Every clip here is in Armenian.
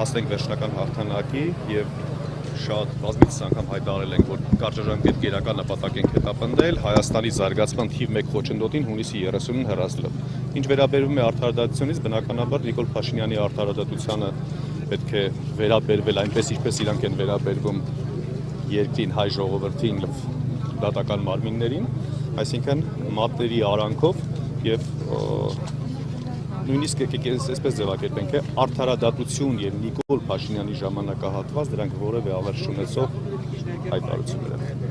հասնենք վերջնական հաղթանակի եւ շատ բազմիցս անգամ հայտարարել ենք, որ կարճաժամկետ գերական նպատակ ենք հետապնդել Հայաստանի զարգացման թիվ 1 խոչընդոտին հունիսի 30-ին հեռացնելով։ Ինչ վերաբերում է արդարադատությունից, բնականաբար Նիկոլ Փաշինյանի արդարադատությանը պետք է վերաբերվել այնպես, ինչպես իրանք են վերաբերվում երկրին, հայ ժողովրդին, դատական մարմիններին, այսինքն մատների արանքով եւ նույնիսկ եկեք այսպես ձևակերպենք, արդարադատություն եւ Նիկոլ Փաշինյանի ժամանակահատված դրանք որևէ ավերժ չունեցող հայտարարություններ են։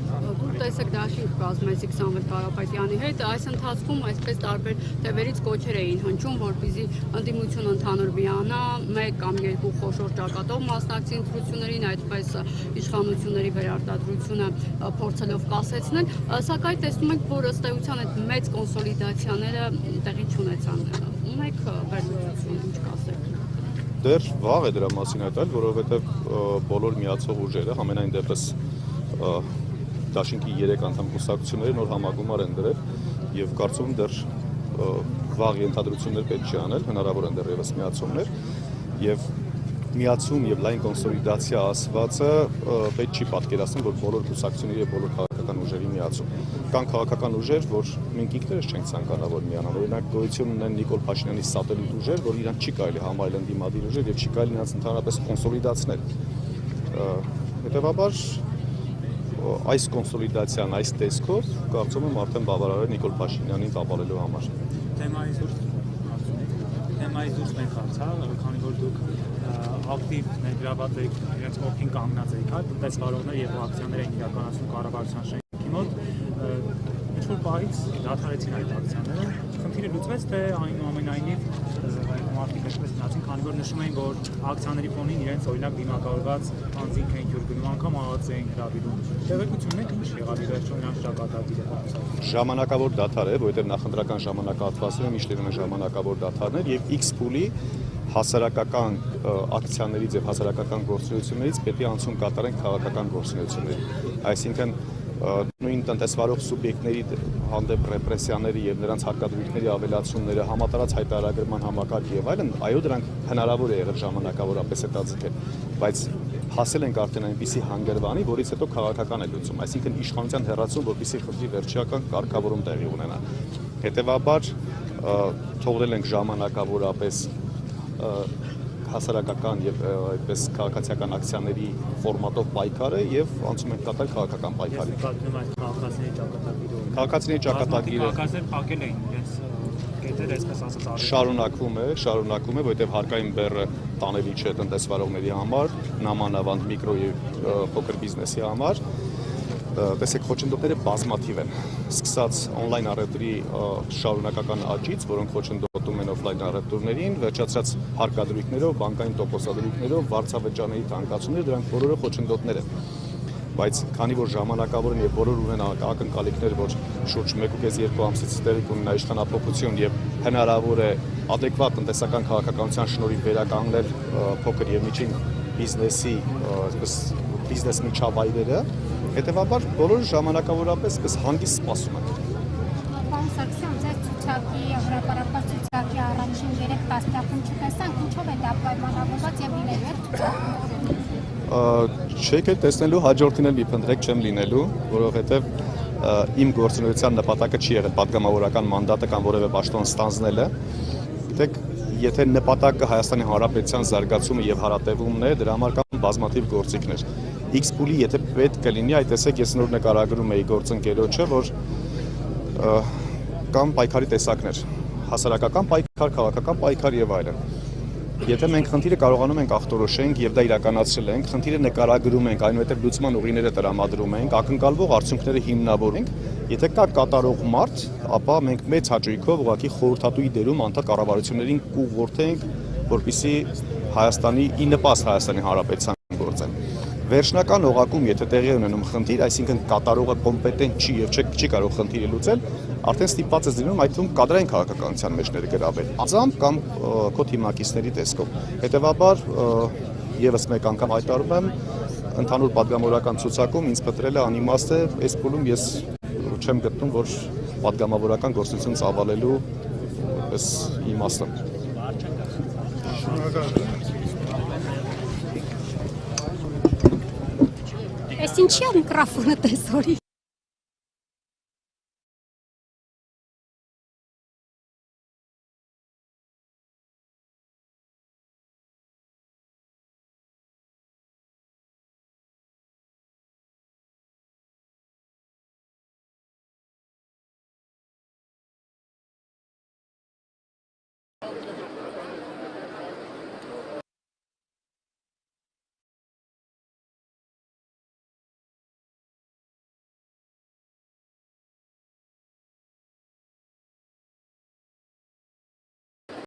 Դուք տեսեք դաշինք կազմեցիք Սամվել Կարապետյանի հետ, այս ընթացքում այսպես տարբեր թևերից կոչեր էին հնչում, որպեսզի ընդդիմությունը ընդհանուր միանա, 1 կամ 2 խոշոր ճակատով մասնակցի ընտրություններին, այդպես իշխանությունների վերարտադրությունը փորձելով կասեցնել, սակայն տեսնում ենք, որ ըստ էության այդ մեծ կոնսոլիդացիաները տեղի չունեցան։ Ունեք վերլուծություն, ինչ կասեք։ Դեռ վաղ է դրա մասին հայտարարել, որովհետև բոլոր միացող ուժերը համենայն դեպս Դաշինքի 3 անդամ կուսակցությունները նոր համագումար են դրել եւ կարծում եմ դեռ վաղ ենթադրություններ պետք չի անել, հնարավոր են դեռևս միացումներ եւ միացում եւ լայն կոնսոլիդացիա ասվածը պետք չի պատկերացնել, որ բոլոր կուսակցությունների եւ բոլոր քաղաքական ուժերի միացում։ Կան քաղաքական ուժեր, որ մենք ինքներս չենք ցանկանա որ միանան։ Օրինակ գոյություն ունեն Նիկոլ Փաշինյանի սատելիտ ուժեր, որ իրանք չի կարելի համարել ընդդիմադիր ուժեր եւ չի կարելի նրանց ընդհանրապես կոնսոլիդացնել։ Հետևաբար այս կոնսոլիդացիան այս տեսքով կարծում եմ արդեն բավարար է Նիկոլ Փաշինյանին տապալելու համար։ Թեմայից դուրս մեկ հարցա, քանի որ դուք ակտիվ ներգրաված եք, իրենց օգին կանգնած եք, տնտեսվարողներ եւ ակցիաներ են իրականացնում կառավարության շենքի մոտ, ինչ-որ պահից դադարեցին այդ ակցիաները, խնդիրը լուծվեց, թե այնուամենայնիվ մարդիկ այսպես մնացին, քանի որ նշում էին, որ ակցիաների ֆոնին իրենց օրինակ դիմակայված անձինք էին ջուր գնում, անգամ ԱԱԾ էին հրավիրում։ Տեղեկությունն է ինչ եղավ ի վերջո նրանց ճակատագիրը։ Ժամանակավոր դադար է, որովհետև նախընտրական ժամանակահատվածում միշտ լինում են ժամանակավոր դադարներ եւ X փուլի հասարակական ակցիաներից եւ հասարակական գործունեություններից պետք է անցում կատարեն քաղաքական գործունեությունների։ Այսինքն նույն տնտեսվարող սուբյեկտների հանդեպ ռեպրեսիաների եւ նրանց հարկադրույքների ավելացումները, համատարած հայտարարման համակարգ եւ այլն, այո, դրանք հնարավոր է եղել ժամանակավորապես հետաձգել, բայց հասել ենք արդեն այնպիսի հանգրվանի, որից հետո քաղաքական է լուծում, այսինքն իշխանության հեռացում, որպեսզի խնդրի վերջիական կարգավորում տեղի ունենա։ Հետևաբար թողնել ենք ժամանակավորապես հասարակական եւ այդպես քաղաքացիական ակցիաների ֆորմատով պայքարը եւ անցում ենք կատար քաղաքական պայքարի։ Քաղաքացիների ճակատագիրը փակել էին իրենց կետերը, այսպես ասած, շարունակվում է, որովհետեւ հարկային բեռը տանելի չէ տնտեսվարողների համար, նամանավանդ միկրո եւ փոքր բիզնեսի համար։ Տեսեք, խոչընդոտները բազմաթիվ են, սկսած օնլայն առևտրի շարունակական աճից, որոնք խոչընդոտում են օֆլայն առևտուրներին, վերջացրած հարկադրույքներով, բանկային տոկոսադրույքներով, վարձավճարների թանկացումներ, դրանք բոլորը խոչընդոտներ են։ Բայց քանի որ ժամանակավոր են եւ բոլոր ունեն ակնկալիքներ, որ շուրջ 1.5-2 ամսից տեղի կունենա իշխանափոխություն եւ հնարավոր է adekvat տնտեսական քաղաքականության շնորհիվ վերականգնել փոքր եւ միջին բիզնեսի, այսպես բիզնես միջավայրերը, հետևաբար բոլորը ժամանակավորապես այսպես հանգիստ սպասում են։ Պարոն Սարգսյան, ձեր ցուցակի հրապարակված ցուցակի առաջին 3 տասնյակում չտեսանք, ինչով է դա պայմանավորված եւ լինելու է ցուցակը։ Չեք է տեսնելու, հաջորդին էլ մի փնտրեք չեմ լինելու, որովհետև իմ գործունեության նպատակը չի եղել պատգամավորական մանդատը կամ որևէ պաշտոն ստանձնելը։ Գիտեք, եթե նպատակը Հայաստանի Հանրապետության զարգացումը եւ հարատևումն է, դրա համար կան բազմաթիվ գործիքներ։ X փուլի եթե պետք կլինի, այդ տեսեք ես նոր նկարագրում էի գործընկերոջը, որ կամ պայքարի տեսակներ, հասարակական պայքար, քաղաքական պայքար եւ այլն։ Եթե մենք խնդիրը կարողանում ենք ախտորոշենք եւ դա իրականացրել ենք, խնդիրը նկարագրում ենք, այնուհետեւ լուծման ուղիները տրամադրում ենք, ակնկալվող արդյունքները հիմնավորենք, եթե կա կատարող մարդ, ապա մենք մեծ հաճույքով ուղղակի խորհրդատուի դերում անդադ կառավարություններին կուղղորդենք, որպեսզի Հայաստանի ի նպաստ Հայաստանի Հանրապետության գործեն։ Վերջնական օղակում, եթե տեղի ունենում խնդիր, այսինքն կատարողը կոմպետենտ չի եւ չի կարող խնդիրը լուծել, արդեն ստիպված է լինում այդ թվում կադրային քաղաքականության մեջ ներգրավել, անձամբ կամ քո թիմակիցների տեսքով։ Հետևաբար եւս մեկ անգամ հայտարարում եմ, ընդհանուր պատգամավորական ցուցակում ինձ փտրելը անիմաստ է, այս փուլում ես չեմ գտնում, որ պատգամավորական գործունեություն ծավալելու այս իմաստը։ Էս ինչի՞ է միկրոֆոնը տեսորի։